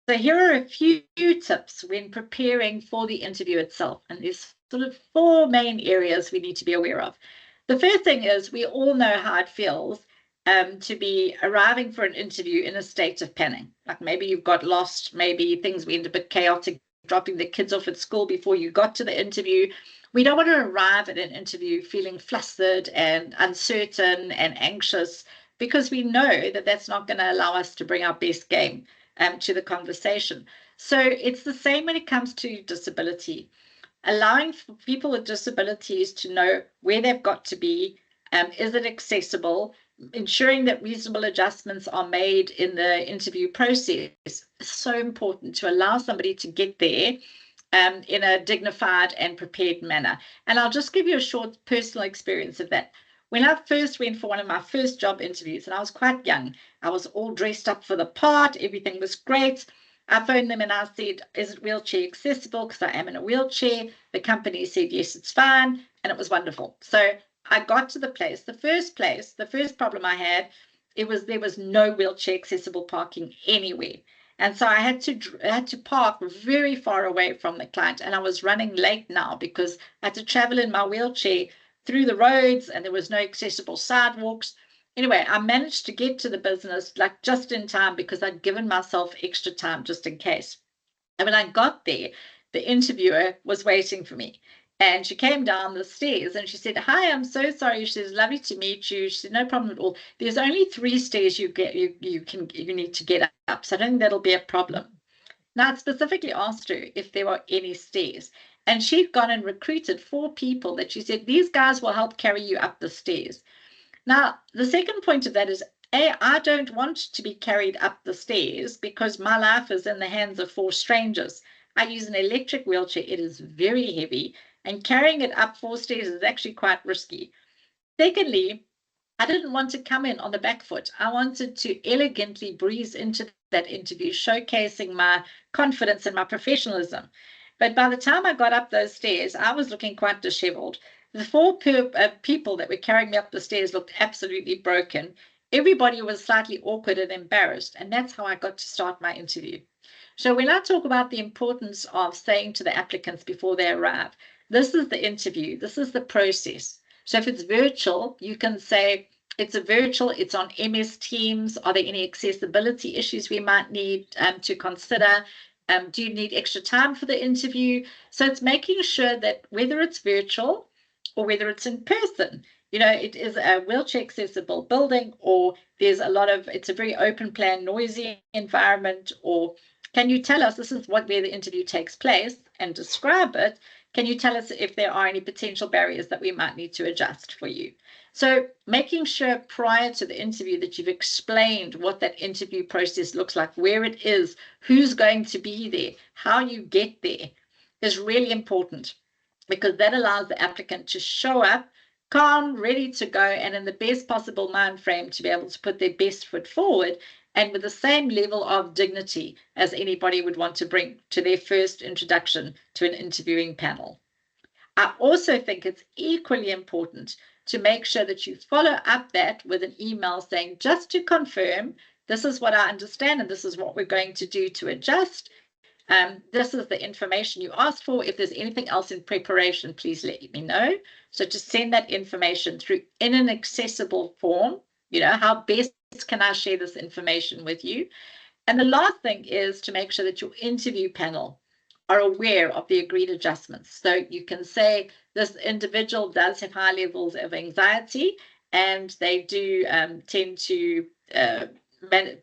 So here are a few tips when preparing for the interview itself. And there's sort of 4 main areas we need to be aware of. The first thing is we all know how it feels to be arriving for an interview in a state of panic. Like maybe you've got lost, maybe things went a bit chaotic, dropping the kids off at school before you got to the interview. We don't want to arrive at an interview feeling flustered and uncertain and anxious, because we know that that's not going to allow us to bring our best game to the conversation. So it's the same when it comes to disability. Allowing people with disabilities to know where they've got to be, is it accessible, ensuring that reasonable adjustments are made in the interview process is so important to allow somebody to get there in a dignified and prepared manner. And I'll just give you a short personal experience of that. When I first went for one of my first job interviews, and I was quite young, I was all dressed up for the part, everything was great. I phoned them and I said, is it wheelchair accessible? Because I am in a wheelchair. The company said, yes, it's fine. And it was wonderful. So I got to the place. The first problem I had, there was no wheelchair accessible parking anywhere. And so I had to park very far away from the client. And I was running late now because I had to travel in my wheelchair through the roads and there was no accessible sidewalks. Anyway, I managed to get to the business like just in time because I'd given myself extra time just in case. And when I got there, the interviewer was waiting for me. And she came down the stairs and she said, hi, I'm so sorry. She says, lovely to meet you. She said, no problem at all. There's only 3 stairs you need to get up. So I don't think that'll be a problem. Now, I specifically asked her if there were any stairs. And she'd gone and recruited 4 people that she said, these guys will help carry you up the stairs. Now, the second point of that is, I don't want to be carried up the stairs because my life is in the hands of 4 strangers. I use an electric wheelchair. It is very heavy, and carrying it up 4 stairs is actually quite risky. Secondly, I didn't want to come in on the back foot. I wanted to elegantly breeze into that interview, showcasing my confidence and my professionalism. But by the time I got up those stairs, I was looking quite disheveled. The 4 people that were carrying me up the stairs looked absolutely broken. Everybody was slightly awkward and embarrassed, and that's how I got to start my interview. So when I talk about the importance of saying to the applicants before they arrive, this is the interview, this is the process. So if it's virtual, you can say, it's on MS Teams. Are there any accessibility issues we might need to consider? Do you need extra time for the interview? So it's making sure that whether it's virtual or whether it's in person, it is a wheelchair accessible building, or it's a very open plan, noisy environment, or can you tell us this is where the interview takes place and describe it? Can you tell us if there are any potential barriers that we might need to adjust for you? So making sure prior to the interview that you've explained what that interview process looks like, where it is, who's going to be there, how you get there is really important, because that allows the applicant to show up calm, ready to go, and in the best possible mind frame to be able to put their best foot forward, and with the same level of dignity as anybody would want to bring to their first introduction to an interviewing panel. I also think it's equally important to make sure that you follow up that with an email saying, just to confirm, this is what I understand and this is what we're going to do to adjust. This is the information you asked for. If there's anything else in preparation, please let me know. So to send that information through in an accessible form, how best can I share this information with you? And the last thing is to make sure that your interview panel are aware of the agreed adjustments. So you can say this individual does have high levels of anxiety and they do tend to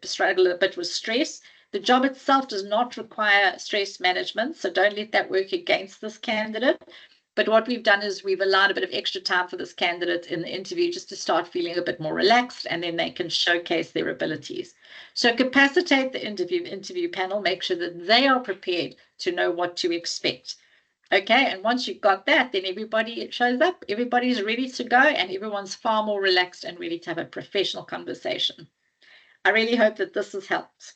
struggle a bit with stress. The job itself does not require stress management, so don't let that work against this candidate. But what we've done is we've allowed a bit of extra time for this candidate in the interview just to start feeling a bit more relaxed, and then they can showcase their abilities. So capacitate the interview panel, make sure that they are prepared to know what to expect. Okay, and once you've got that, then everybody shows up, everybody's ready to go, and everyone's far more relaxed and ready to have a professional conversation. I really hope that this has helped.